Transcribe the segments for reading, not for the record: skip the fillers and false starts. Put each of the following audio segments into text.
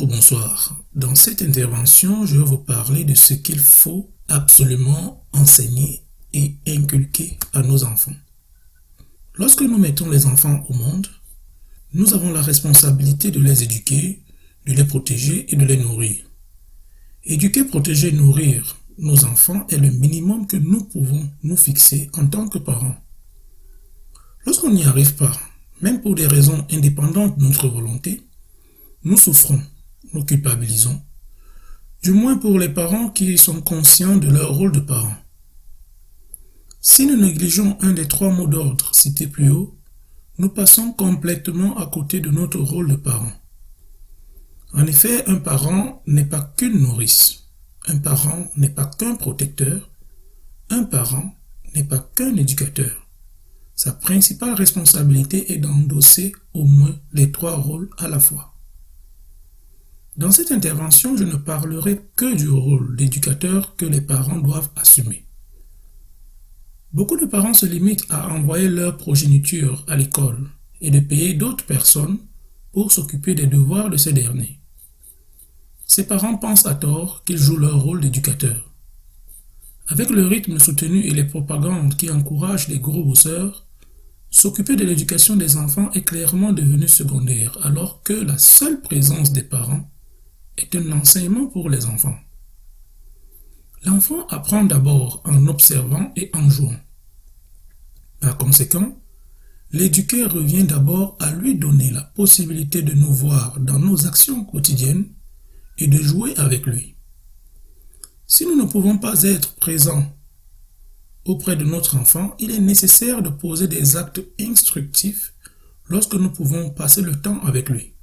Bonjour. Dans cette intervention, je vais vous parler de ce qu'il faut absolument enseigner et inculquer à nos enfants. Lorsque nous mettons les enfants au monde, nous avons la responsabilité de les éduquer, de les protéger et de les nourrir. Éduquer, protéger, nourrir nos enfants est le minimum que nous pouvons nous fixer en tant que parents. Lorsqu'on n'y arrive pas, même pour des raisons indépendantes de notre volonté, nous souffrons, nous culpabilisons, du moins pour les parents qui sont conscients de leur rôle de parents. Si nous négligeons un des 3 mots d'ordre cités plus haut, nous passons complètement à côté de notre rôle de parent. En effet, un parent n'est pas qu'une nourrice, un parent n'est pas qu'un protecteur, un parent n'est pas qu'un éducateur. Sa principale responsabilité est d'endosser au moins les 3 rôles à la fois. Dans cette intervention, je ne parlerai que du rôle d'éducateur que les parents doivent assumer. Beaucoup de parents se limitent à envoyer leur progéniture à l'école et de payer d'autres personnes pour s'occuper des devoirs de ces derniers. Ces parents pensent à tort qu'ils jouent leur rôle d'éducateur. Avec le rythme soutenu et les propagandes qui encouragent les gros bosseurs, s'occuper de l'éducation des enfants est clairement devenu secondaire, alors que la seule présence des parents est un enseignement pour les enfants. L'enfant apprend d'abord en observant et en jouant. Par conséquent, l'éduquer revient d'abord à lui donner la possibilité de nous voir dans nos actions quotidiennes et de jouer avec lui. Si nous ne pouvons pas être présents auprès de notre enfant, il est nécessaire de poser des actes instructifs lorsque nous pouvons passer le temps avec lui.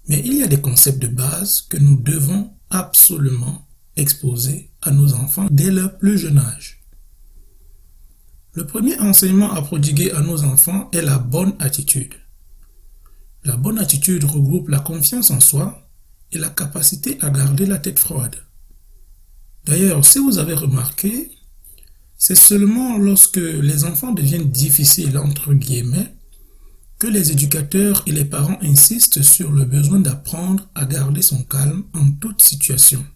Mais il y a des concepts de base que nous devons absolument exposer à nos enfants dès leur plus jeune âge. Le premier enseignement à prodiguer à nos enfants est la bonne attitude. La bonne attitude regroupe la confiance en soi et la capacité à garder la tête froide. D'ailleurs, si vous avez remarqué, c'est seulement lorsque les enfants deviennent difficiles entre guillemets que les éducateurs et les parents insistent sur le besoin d'apprendre à garder son calme en toute situation.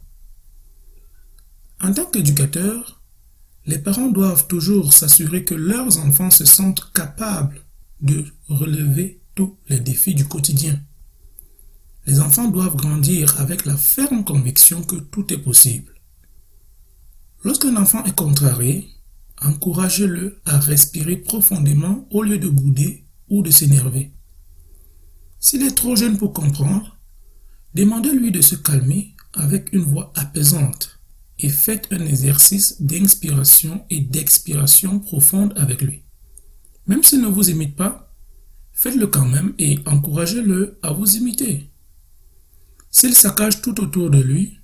En tant qu'éducateurs, les parents doivent toujours s'assurer que leurs enfants se sentent capables de relever tous les défis du quotidien. Les enfants doivent grandir avec la ferme conviction que tout est possible. Lorsqu'un enfant est contrarié, encouragez-le à respirer profondément au lieu de bouder ou de s'énerver. S'il est trop jeune pour comprendre, demandez-lui de se calmer avec une voix apaisante et faites un exercice d'inspiration et d'expiration profonde avec lui. Même s'il ne vous imite pas, faites-le quand même et encouragez-le à vous imiter. S'il saccage tout autour de lui,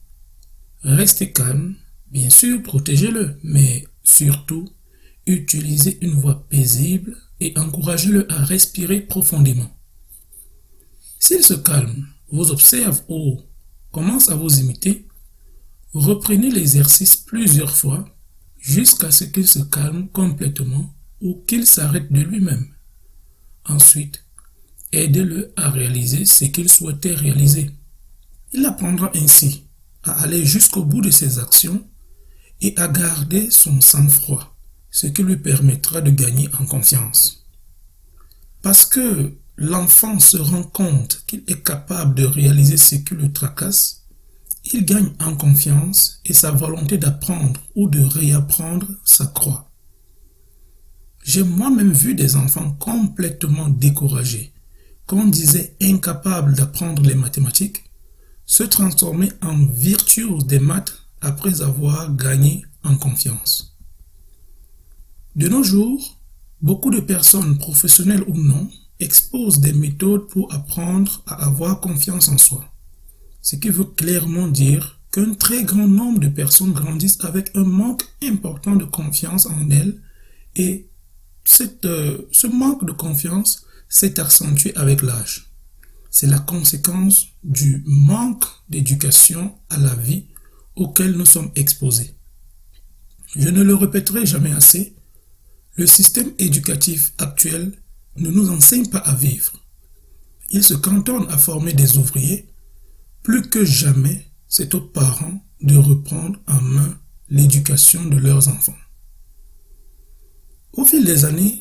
restez calme, bien sûr protégez-le, mais surtout, utilisez une voix paisible et encouragez-le à respirer profondément. S'il se calme, vous observe ou commence à vous imiter, reprenez l'exercice plusieurs fois jusqu'à ce qu'il se calme complètement ou qu'il s'arrête de lui-même. Ensuite, aidez-le à réaliser ce qu'il souhaitait réaliser. Il apprendra ainsi à aller jusqu'au bout de ses actions et à garder son sang-froid, ce qui lui permettra de gagner en confiance. Parce que l'enfant se rend compte qu'il est capable de réaliser ce qui le tracasse, il gagne en confiance et sa volonté d'apprendre ou de réapprendre s'accroît. J'ai moi-même vu des enfants complètement découragés, qu'on disait incapables d'apprendre les mathématiques, se transformer en virtuoses des maths après avoir gagné en confiance. De nos jours, beaucoup de personnes, professionnelles ou non, exposent des méthodes pour apprendre à avoir confiance en soi. Ce qui veut clairement dire qu'un très grand nombre de personnes grandissent avec un manque important de confiance en elles et ce manque de confiance s'est accentué avec l'âge. C'est la conséquence du manque d'éducation à la vie auquel nous sommes exposés. Je ne le répéterai jamais assez, le système éducatif actuel ne nous enseigne pas à vivre. Il se cantonne à former des ouvriers, plus que jamais, c'est aux parents de reprendre en main l'éducation de leurs enfants. Au fil des années,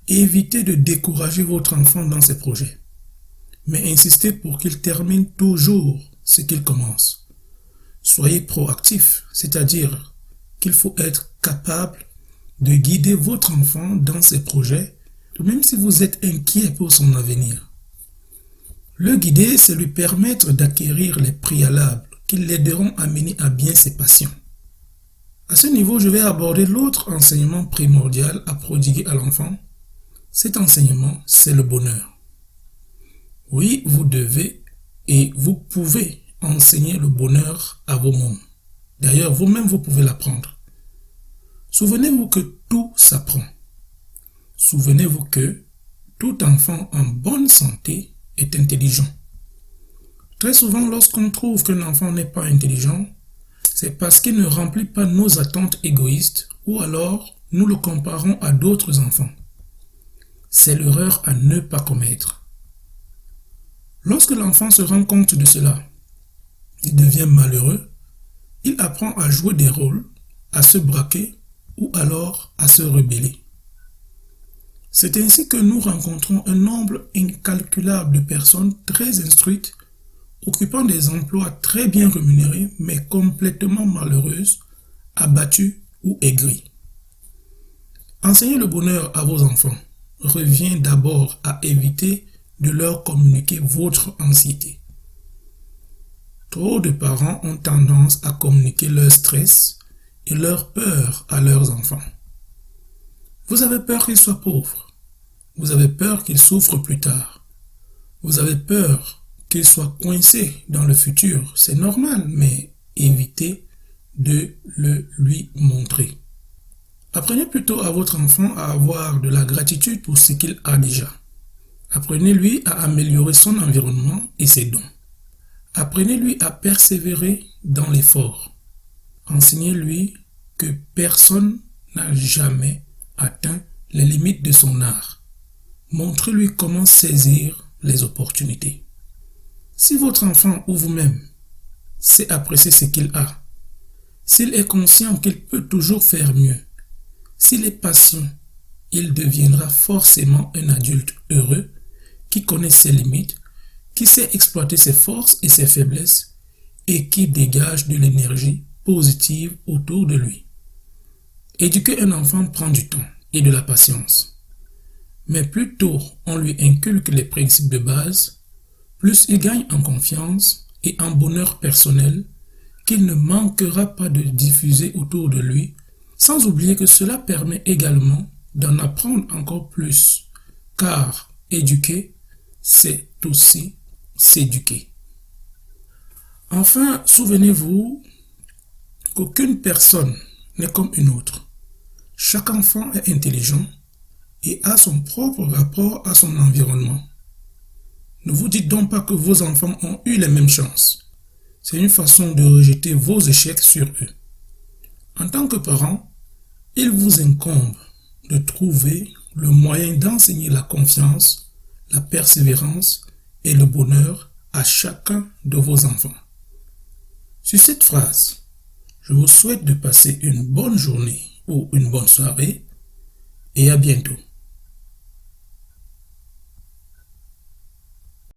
évitez de décourager votre enfant dans ses projets, mais insistez pour qu'il termine toujours ce qu'il commence. Soyez proactif, c'est-à-dire qu'il faut être capable de guider votre enfant dans ses projets, même si vous êtes inquiet pour son avenir. Le guider, c'est lui permettre d'acquérir les préalables qui l'aideront à mener à bien ses passions. À ce niveau, je vais aborder l'autre enseignement primordial à prodiguer à l'enfant. Cet enseignement, c'est le bonheur. Oui, vous devez et vous pouvez enseigner le bonheur à vos mômes. D'ailleurs, vous-même, vous pouvez l'apprendre. Souvenez-vous que tout s'apprend. Souvenez-vous que tout enfant en bonne santé est intelligent. Très souvent, lorsqu'on trouve qu'un enfant n'est pas intelligent, c'est parce qu'il ne remplit pas nos attentes égoïstes ou alors nous le comparons à d'autres enfants. C'est l'erreur à ne pas commettre. Lorsque l'enfant se rend compte de cela, il devient malheureux, il apprend à jouer des rôles, à se braquer ou alors à se rebeller. C'est ainsi que nous rencontrons un nombre incalculable de personnes très instruites, occupant des emplois très bien rémunérés, mais complètement malheureuses, abattues ou aigries. Enseigner le bonheur à vos enfants revient d'abord à éviter de leur communiquer votre anxiété. Trop de parents ont tendance à communiquer leur stress et leur peur à leurs enfants. Vous avez peur qu'ils soient pauvres. Vous avez peur qu'ils souffrent plus tard. Vous avez peur qu'ils soient coincés dans le futur. C'est normal, mais évitez de le lui montrer. Apprenez plutôt à votre enfant à avoir de la gratitude pour ce qu'il a déjà. Apprenez-lui à améliorer son environnement et ses dons. Apprenez-lui à persévérer dans l'effort. Enseignez-lui que personne n'a jamais atteint les limites de son art. Montrez-lui comment saisir les opportunités. Si votre enfant ou vous-même sait apprécier ce qu'il a, s'il est conscient qu'il peut toujours faire mieux, s'il est patient, il deviendra forcément un adulte heureux qui connaît ses limites, qui sait exploiter ses forces et ses faiblesses et qui dégage de l'énergie positive autour de lui. Éduquer un enfant prend du temps et de la patience. Mais plus tôt on lui inculque les principes de base, plus il gagne en confiance et en bonheur personnel qu'il ne manquera pas de diffuser autour de lui, sans oublier que cela permet également d'en apprendre encore plus, car éduquer, c'est aussi s'éduquer. Enfin, souvenez-vous qu'aucune personne n'est comme une autre. Chaque enfant est intelligent et a son propre rapport à son environnement. Ne vous dites donc pas que vos enfants ont eu les mêmes chances. C'est une façon de rejeter vos échecs sur eux. En tant que parent, il vous incombe de trouver le moyen d'enseigner la confiance, la persévérance et le bonheur à chacun de vos enfants. Sur cette phrase, je vous souhaite de passer une bonne journée ou une bonne soirée et à bientôt.